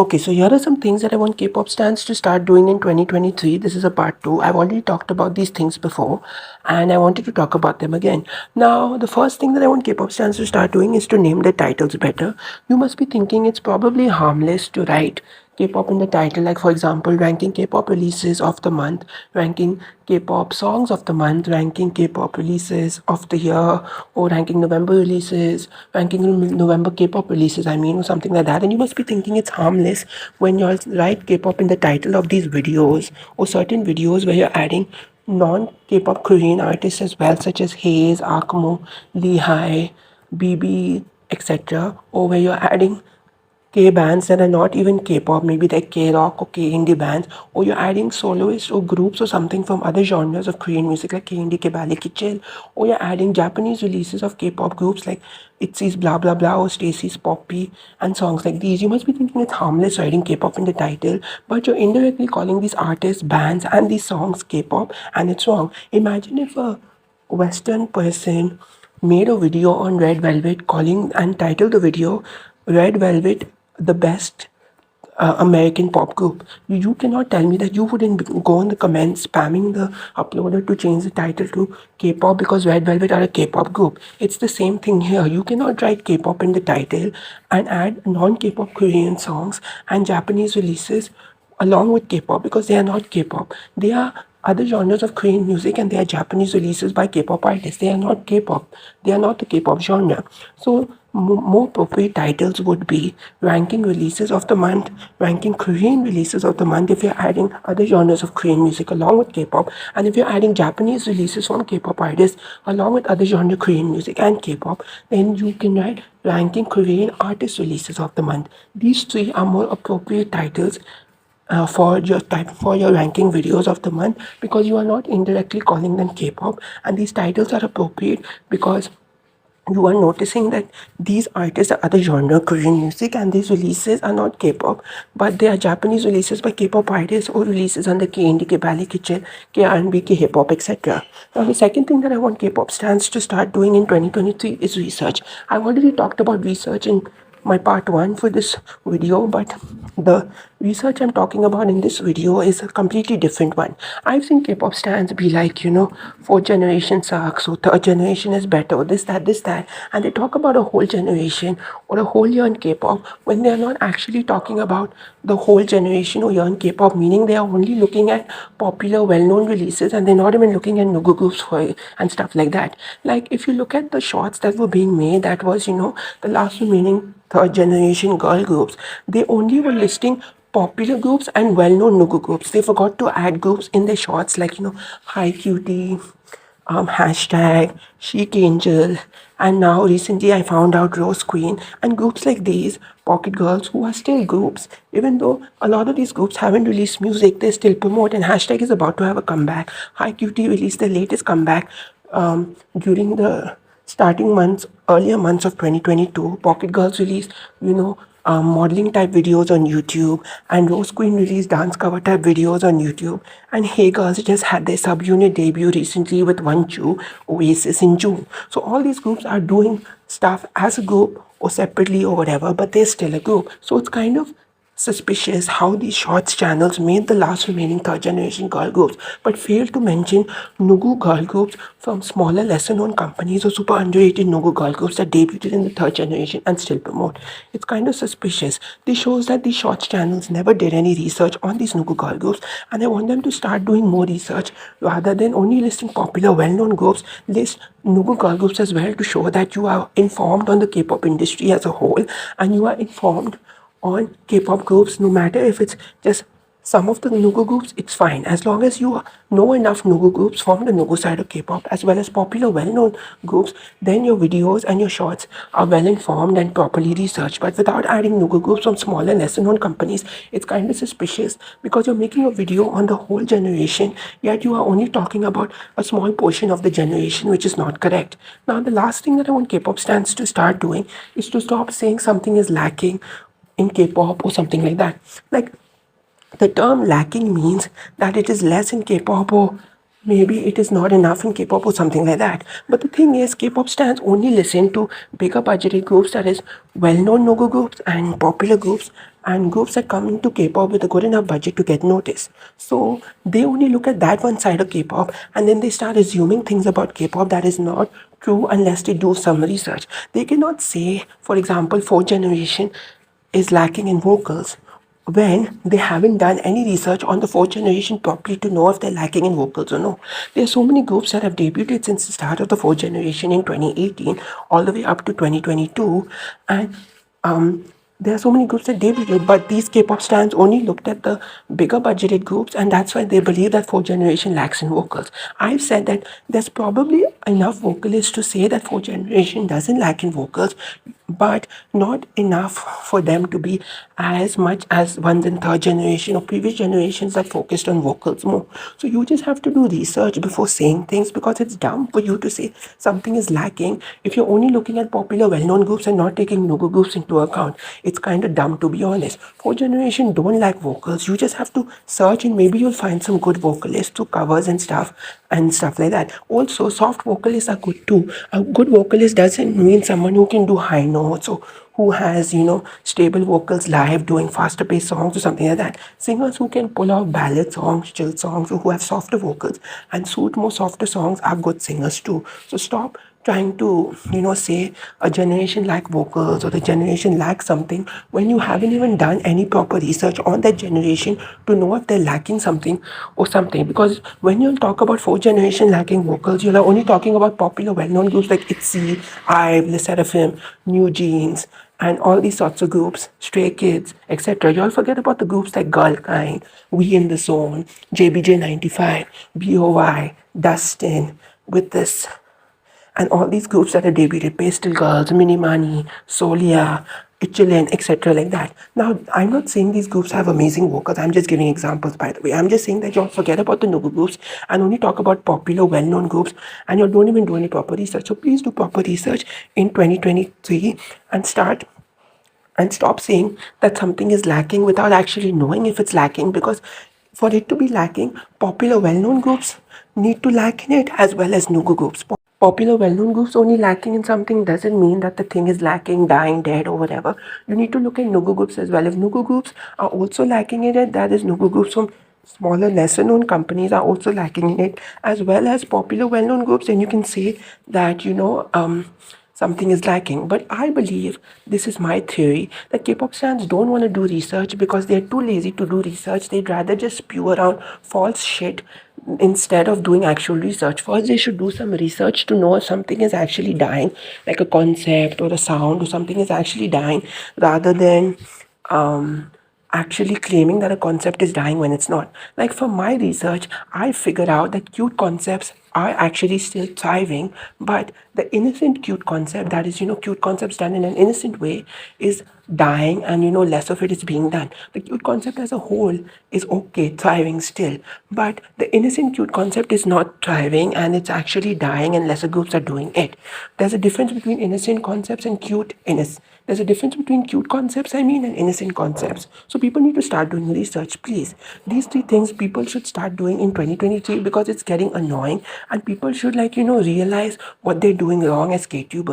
Okay, so here are some things that I want K-pop stans to start doing in 2023. This is a part 2. I've already talked about these things before and I wanted to talk about them again. Now, the first thing that I want K-pop stans to start doing is to name their titles better. You must be thinking it's probably harmless to write K-pop in the title, like for example, ranking K-pop releases of the month, ranking K-pop songs of the month, ranking K-pop releases of the year, or ranking November releases, ranking November K-pop releases, or something like that. And you must be thinking it's harmless when you write K-pop in the title of these videos, or certain videos where you're adding non-K-pop Korean artists as well, such as Haze, Akmo, Lehigh, BB, etc., or where you're adding K bands that are not even K-pop, maybe they're K-rock or K-indie bands, or you're adding soloists or groups or something from other genres of Korean music like K-indie, K-ballet, K-chill, or you're adding Japanese releases of K-pop groups like ITZY's Blah Blah Blah or Stacy's Poppy and songs like these. You must be thinking it's harmless writing K-pop in the title, but you're indirectly calling these artists, bands, and these songs K-pop, and it's wrong. Imagine if a Western person made a video on Red Velvet calling and titled the video Red Velvet the best American pop group. You cannot tell me that you wouldn't go in the comments spamming the uploader to change the title to K-pop because Red Velvet are a K-pop group. It's the same thing here. You cannot write K-pop in the title and add non-K-pop Korean songs and Japanese releases along with K-pop because they are not K-pop. They are other genres of Korean music and they are Japanese releases by K-pop artists. They are not K-pop. They are not the K-pop genre. So more appropriate titles would be ranking releases of the month, ranking Korean releases of the month if you're adding other genres of Korean music along with K-pop, and if you're adding Japanese releases from K-pop artists along with other genre Korean music and K-pop, then you can write ranking Korean artist releases of the month. These three are more appropriate titles for your ranking videos of the month because you are not indirectly calling them K-pop, and these titles are appropriate because you are noticing that these artists are other genre Korean music and these releases are not K-pop, but they are Japanese releases by K-pop artists or releases under K-indie, K-ballet, K-chill, K-R&B, K-hip-hop, etc. Now the second thing that I want K-pop stans to start doing in 2023 is research. I've already talked about research in my part 1 for this video, but the research I'm talking about in this video is a completely different one. I've seen K-pop stans be like, fourth generation sucks, or third generation is better, or this, that, and they talk about a whole generation or a whole year in K-pop when they're not actually talking about the whole generation or year in K-pop, meaning they are only looking at popular, well-known releases and they're not even looking at Nugu groups for and stuff like that. Like if you look at the shorts that were being made, that was, the last remaining third generation girl groups, they only were listing popular groups and well-known Nugu groups. They forgot to add groups in their shorts like, Hi Cutie, hashtag Chic Angel, and now recently I found out Rose Queen and groups like these, Pocket Girls, who are still groups. Even though a lot of these groups haven't released music, they still promote, and hashtag is about to have a comeback. Hi Cutie released their latest comeback during the earlier months of 2022. Pocket Girls released, modeling type videos on YouTube, and Rose Queen released dance cover type videos on YouTube. And Hey Girls just had their subunit debut recently with One Chu, Oasis in June. So all these groups are doing stuff as a group or separately or whatever, but they're still a group. So it's kind of suspicious how these shorts channels made the last remaining third generation girl groups but failed to mention Nugu girl groups from smaller, lesser known companies or super underrated Nugu girl groups that debuted in the third generation and still promote. It's kind of suspicious. This shows that these shorts channels never did any research on these Nugu girl groups, and I want them to start doing more research rather than only listing popular, well known groups. List Nugu girl groups as well to show that you are informed on the K-pop industry as a whole and you are informed on K-pop groups, no matter if it's just some of the Nugu groups, it's fine. As long as you know enough Nugu groups from the Nugu side of K-pop as well as popular well-known groups, then your videos and your shorts are well informed and properly researched. But without adding Nugu groups from smaller, lesser known companies, it's kind of suspicious because you're making a video on the whole generation, yet you are only talking about a small portion of the generation, which is not correct. Now, the last thing that I want K-pop stans to start doing is to stop saying something is lacking in K-pop or something like that. Like the term lacking means that it is less in K-pop or maybe it is not enough in K-pop or something like that. But the thing is, K-pop stans only listen to bigger budgeted groups, that is well-known Nugu groups and popular groups and groups that come into K-pop with a good enough budget to get noticed. So they only look at that one side of K-pop, and then they start assuming things about K-pop that is not true unless they do some research. They cannot say, for example, fourth generation is lacking in vocals when they haven't done any research on the fourth generation properly to know if they're lacking in vocals or no. There are so many groups that have debuted since the start of the fourth generation in 2018 all the way up to 2022, and there are so many groups that debuted, but these K-pop stans only looked at the bigger budgeted groups, and that's why they believe that fourth generation lacks in vocals. I've said that there's probably enough vocalists to say that fourth generation doesn't lack in vocals, but not enough for them to be as much as ones in third generation or previous generations that focused on vocals more. So you just have to do research before saying things, because it's dumb for you to say something is lacking if you're only looking at popular well-known groups and not taking no groups into account. It's kind of dumb, to be honest. Fourth generation don't lack vocals. You just have to search and maybe you'll find some good vocalists through covers and stuff like that. Also, soft vocalists are good too. A good vocalist doesn't mean someone who can do high notes or who has, stable vocals live doing faster paced songs or something like that. Singers who can pull off ballad songs, chill songs, or who have softer vocals and suit more softer songs are good singers too. So stop trying to, say a generation lack vocals or the generation lacks something when you haven't even done any proper research on that generation to know if they're lacking something or something. Because when you talk about fourth generation lacking vocals, you're only talking about popular well-known groups like ITZY, IVE, Le Seraphim, New Jeans, and all these sorts of groups, Stray Kids, etc. You all forget about the groups like Girl Kind, We in the Zone, JBJ95, BOY, Dustin, with this, and all these groups that are debuted, Pastel Girls, Minimani, Solia, Ichilin, etc. like that. Now, I'm not saying these groups have amazing vocals. I'm just giving examples, by the way. I'm just saying that y'all forget about the noble groups and only talk about popular, well-known groups, and you don't even do any proper research. So please do proper research in 2023 and stop saying that something is lacking without actually knowing if it's lacking, because for it to be lacking, popular well-known groups need to lack in it as well as Nugu groups. Popular well-known groups only lacking in something doesn't mean that the thing is lacking, dying, dead or whatever. You need to look at Nugu groups as well. If Nugu groups are also lacking in it, that is Nugu groups from smaller, lesser known companies are also lacking in it, as well as popular well-known groups, then you can say that, something is lacking. But I believe, this is my theory, that K-pop fans don't want to do research because they're too lazy to do research. They'd rather just spew around false shit instead of doing actual research. First, they should do some research to know if something is actually dying, like a concept or a sound or something is actually dying, rather than actually claiming that a concept is dying when it's not. Like for my research, I figured out that cute concepts are actually still thriving, but the innocent cute concept, that is, cute concepts done in an innocent way, is dying, and less of it is being done. The cute concept as a whole is okay, thriving still, but the innocent cute concept is not thriving and it's actually dying, and lesser groups are doing it. There's a difference between innocent concepts and cute innocent. There's a difference between cute concepts, and innocent concepts. So people need to start doing research, please. These three things people should start doing in 2023, because it's getting annoying and people should realize what they're doing wrong as K-tubers.